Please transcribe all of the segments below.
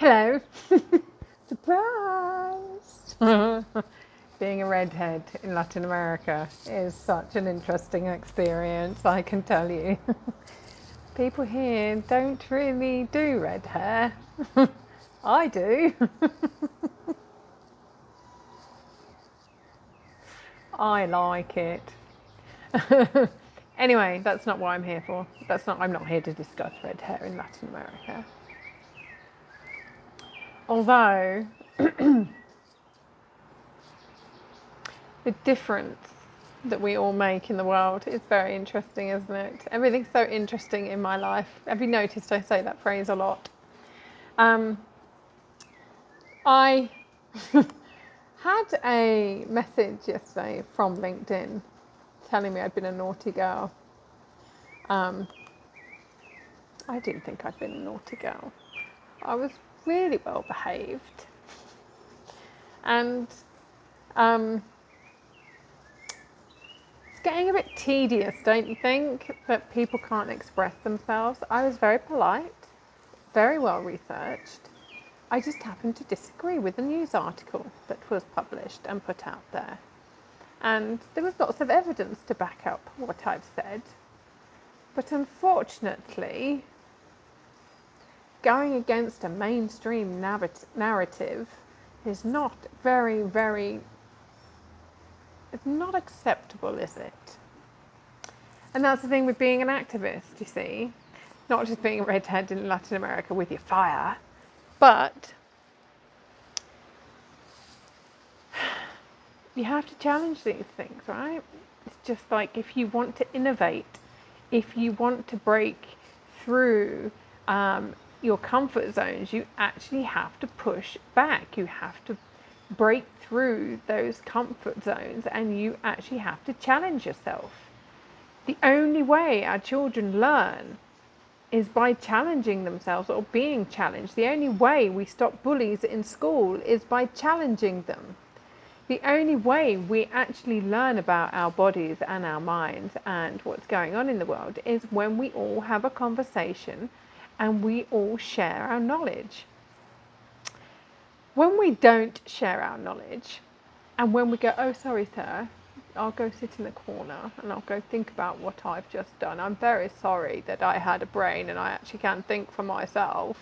Hello. Surprise. Being a redhead in Latin America is such an interesting experience, I can tell you. People here don't really do red hair. I do. I like it. Anyway, that's not what I'm here for. I'm not here to discuss red hair in Latin America. Although the difference that we all make in the world is very interesting, isn't it? Everything's so interesting in my life. Have you noticed I say that phrase a lot? I had a message yesterday from LinkedIn telling me I'd been a naughty girl. I didn't think I'd been a naughty girl. I was really well behaved. And it's getting a bit tedious, don't you think, that people can't express themselves? I was very polite, very well researched. I just happened to disagree with a news article that was published and put out there. And there was lots of evidence to back up what I've said. But unfortunately, going against a mainstream narrative is not it's not acceptable, is it? And that's the thing with being an activist, you see. Not just being a redhead in Latin America with your fire, but you have to challenge these things, right? It's just like if you want to innovate, if you want to break through your comfort zones, you actually have to push back. You have to break through those comfort zones and you actually have to challenge yourself. The only way our children learn is by challenging themselves or being challenged. The only way we stop bullies in school is by challenging them. The only way we actually learn about our bodies and our minds and what's going on in the world is when we all have a conversation and we all share our knowledge. When we don't share our knowledge and when we go, oh, sorry, sir, I'll go sit in the corner and I'll go think about what I've just done. I'm very sorry that I had a brain and I actually can't think for myself.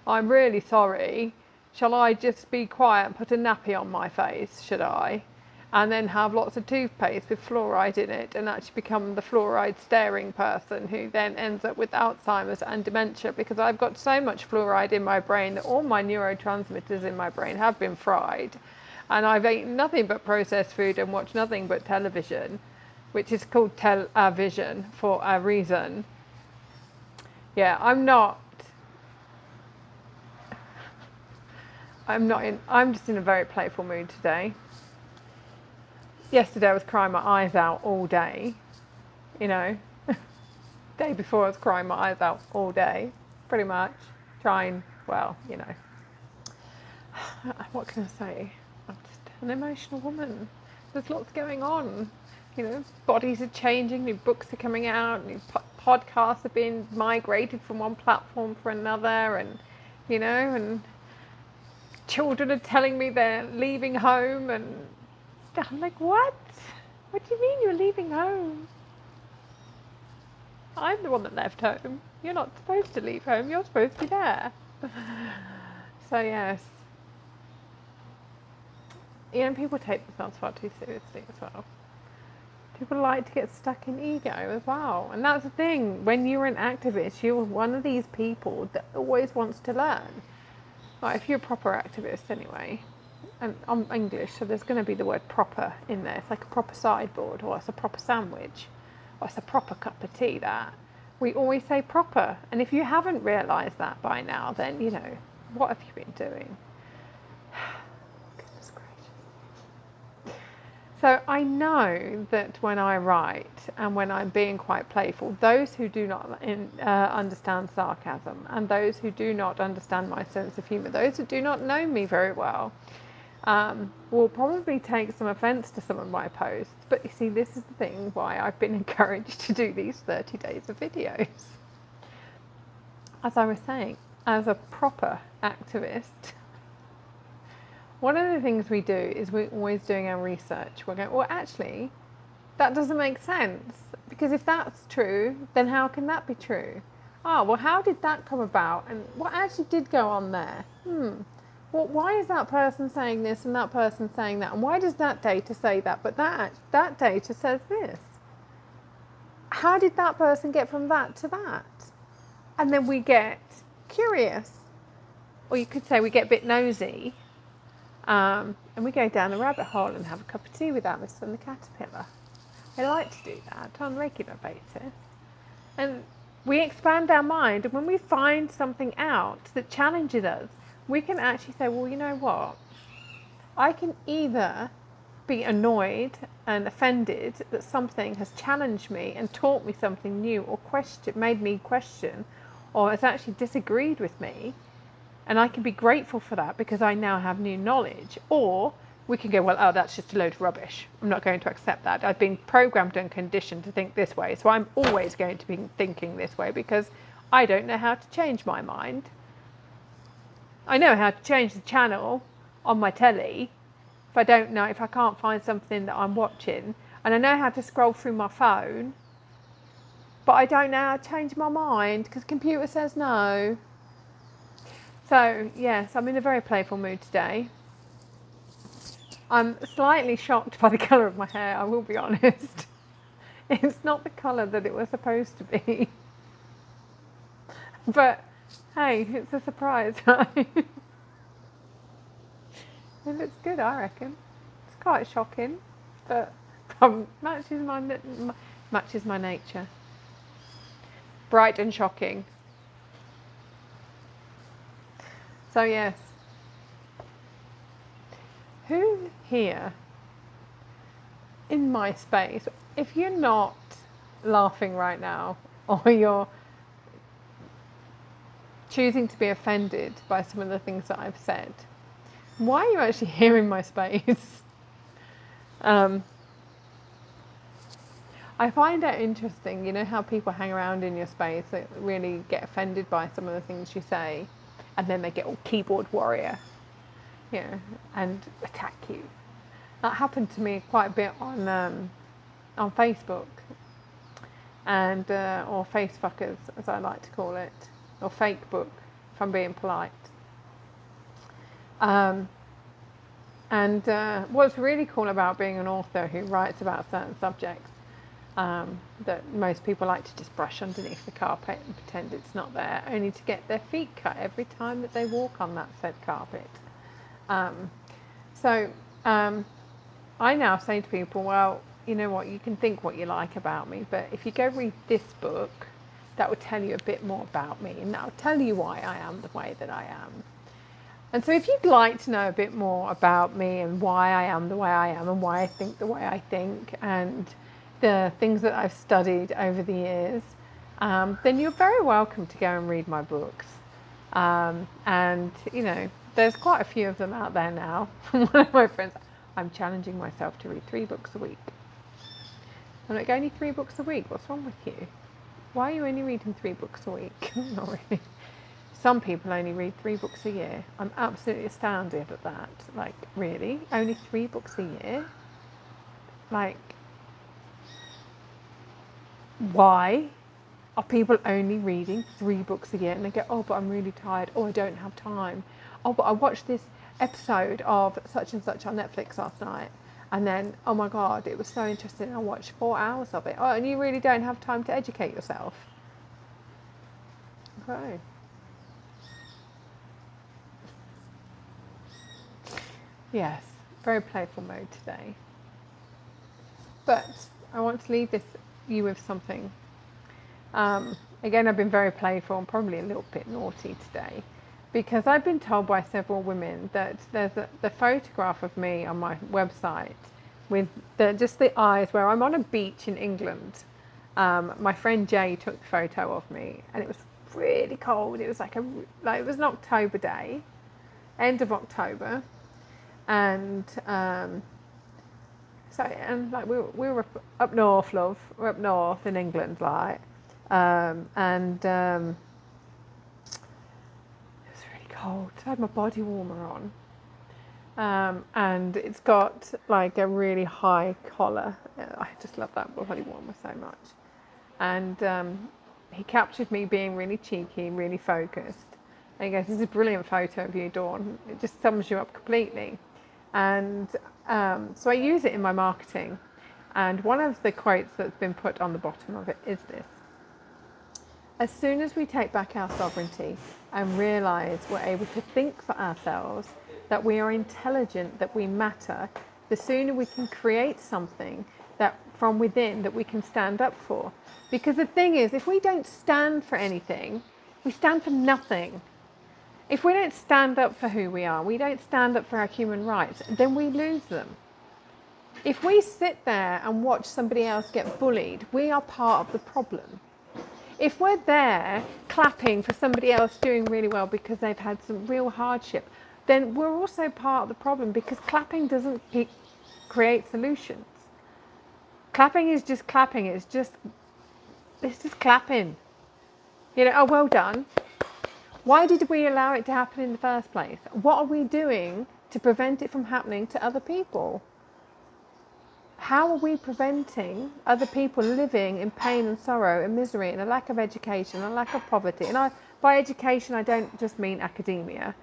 I'm really sorry. Shall I just be quiet and put a nappy on my face, should I? And then have lots of toothpaste with fluoride in it and actually become the fluoride staring person who then ends up with Alzheimer's and dementia because I've got so much fluoride in my brain that all my neurotransmitters in my brain have been fried. And I've eaten nothing but processed food and watched nothing but television, which is called television for a reason. Yeah, I'm just in a very playful mood today. Yesterday I was crying my eyes out all day, you know. Day before I was crying my eyes out all day, pretty much. Trying, well, you know. What can I say? I'm just an emotional woman. There's lots going on. You know, bodies are changing, new books are coming out, new podcasts are being migrated from one platform for another, and, you know, and children are telling me they're leaving home, and I'm like, what? What do you mean you're leaving home? I'm the one that left home. You're not supposed to leave home. You're supposed to be there. So, yes. You know, people take themselves far too seriously as well. People like to get stuck in ego as well. And that's the thing. When you're an activist, you're one of these people that always wants to learn. Like, if you're a proper activist anyway, and I'm English, so there's going to be the word proper in there. It's like a proper sideboard, or it's a proper sandwich, or it's a proper cup of tea. That we always say proper, and if you haven't realised that by now, then you know, what have you been doing? Goodness gracious. So I know that when I write and when I'm being quite playful, those who do not understand sarcasm and those who do not understand my sense of humour, those who do not know me very well, will probably take some offence to some of my posts. But you see, this is the thing why I've been encouraged to do these 30 days of videos. As I was saying, as a proper activist, one of the things we do is we're always doing our research. We're going, well, actually, that doesn't make sense. Because if that's true, then how can that be true? Oh, well, how did that come about? And what actually did go on there? Well, why is that person saying this and that person saying that? And why does that data say that? But that data says this. How did that person get from that to that? And then we get curious. Or you could say we get a bit nosy. And we go down the rabbit hole and have a cup of tea with Alice and the caterpillar. I like to do that on a regular basis. And we expand our mind, and when we find something out that challenges us, we can actually say, well, you know what? I can either be annoyed and offended that something has challenged me and taught me something new, or made me question, or has actually disagreed with me, and I can be grateful for that because I now have new knowledge. Or we can go, well, oh, that's just a load of rubbish. I'm not going to accept that. I've been programmed and conditioned to think this way, so I'm always going to be thinking this way because I don't know how to change my mind. I know how to change the channel on my telly if I can't find something that I'm watching, and I know how to scroll through my phone, but I don't know how to change my mind because the computer says no. So, yes, I'm in a very playful mood today. I'm slightly shocked by the colour of my hair, I will be honest. It's not the colour that it was supposed to be. But, hey, it's a surprise, right? It looks good, I reckon. It's quite shocking, but matches my nature. Bright and shocking. So yes, who here in my space, if you're not laughing right now, or you're choosing to be offended by some of the things that I've said, why are you actually here in my space? I find it interesting, you know how people hang around in your space that really get offended by some of the things you say, and then they get all keyboard warrior, and attack you. That happened to me quite a bit on Facebook, and or face fuckers, as I like to call it, or fake book, if I'm being polite. What's really cool about being an author who writes about certain subjects that most people like to just brush underneath the carpet and pretend it's not there, only to get their feet cut every time that they walk on that said carpet. I now say to people, well, you know what, you can think what you like about me, but if you go read this book, that will tell you a bit more about me, and that will tell you why I am the way that I am. And so if you'd like to know a bit more about me and why I am the way I am and why I think the way I think and the things that I've studied over the years, then you're very welcome to go and read my books. And, you know, there's quite a few of them out there now. One of my friends, I'm challenging myself to read 3 books a week. I'm like, only 3 books a week? What's wrong with you? Why are you only reading 3 books a week? Not really. Some people only read 3 books a year. I'm absolutely astounded at that. Like, really? Only 3 books a year? Like, why are people only reading 3 books a year? And they go, oh, but I'm really tired. Oh, I don't have time. Oh, but I watched this episode of such and such on Netflix last night. And then, oh my God, it was so interesting. I watched 4 hours of it. Oh, and you really don't have time to educate yourself. Okay. Yes, very playful mode today. But I want to leave you with something. Again, I've been very playful and probably a little bit naughty today, because I've been told by several women that there's the photograph of me on my website with just the eyes where I'm on a beach in England. My friend Jay took the photo of me, and it was really cold. It was like it was an October day, end of October. And like we were up north, love. We're up north in England, like, cold. I had my body warmer on. And it's got like a really high collar. I just love that body warmer so much. And he captured me being really cheeky, really focused. And he goes, "This is a brilliant photo of you, Dawn. It just sums you up completely." And so I use it in my marketing. And one of the quotes that's been put on the bottom of it is this: as soon as we take back our sovereignty and realise we're able to think for ourselves, that we are intelligent, that we matter, the sooner we can create something that from within that we can stand up for. Because the thing is, if we don't stand for anything, we stand for nothing. If we don't stand up for who we are, we don't stand up for our human rights, then we lose them. If we sit there and watch somebody else get bullied, we are part of the problem. If we're there clapping for somebody else doing really well because they've had some real hardship, then we're also part of the problem, because clapping doesn't create solutions. Clapping is just clapping. It's just clapping. You know, oh, well done. Why did we allow it to happen in the first place? What are we doing to prevent it from happening to other people? How are we preventing other people living in pain and sorrow and misery and a lack of education and a lack of poverty? And by education, I don't just mean academia.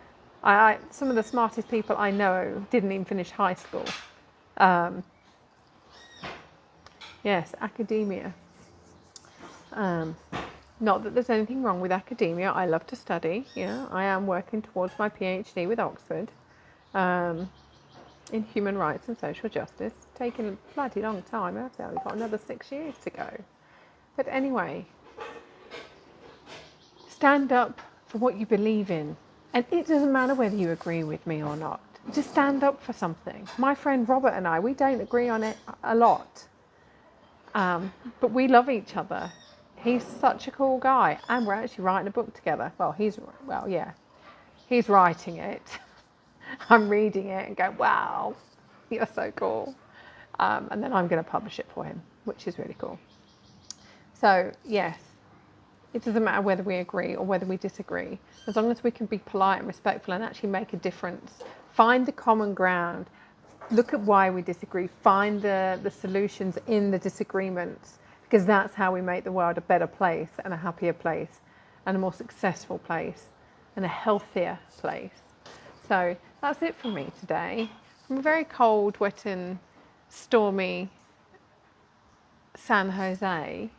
Some of the smartest people I know didn't even finish high school. Yes, academia. Not that there's anything wrong with academia. I love to study. Yeah, I am working towards my PhD with Oxford. In human rights and social justice, taking a bloody long time. I've got another 6 years to go. But anyway, stand up for what you believe in. And it doesn't matter whether you agree with me or not. Just stand up for something. My friend Robert and I, we don't agree on it a lot. But we love each other. He's such a cool guy. And we're actually writing a book together. He's writing it. I'm reading it and going, wow, you're so cool. And then I'm going to publish it for him, which is really cool. So, yes, it doesn't matter whether we agree or whether we disagree. As long as we can be polite and respectful and actually make a difference, find the common ground, look at why we disagree, find the solutions in the disagreements, because that's how we make the world a better place and a happier place and a more successful place and a healthier place. So that's it for me today. From a very cold, wet and stormy San Jose.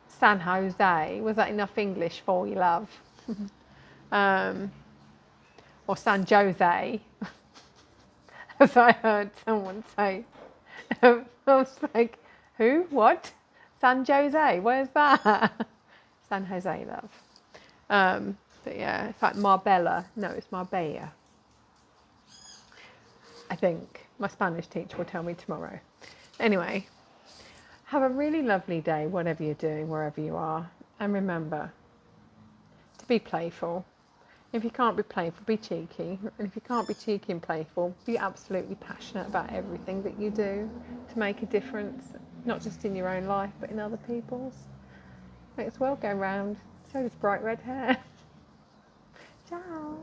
San Jose, was that enough English for you, love? Or San Jose, as I heard someone say. I was like, who? What? San Jose? Where's that? San Jose, love. But yeah, it's like Marbella. No, it's Marbella. I think. My Spanish teacher will tell me tomorrow. Anyway, have a really lovely day, whatever you're doing, wherever you are. And remember to be playful. If you can't be playful, be cheeky. And if you can't be cheeky and playful, be absolutely passionate about everything that you do to make a difference, not just in your own life, but in other people's. Makes the world go round. So does bright red hair. Ciao.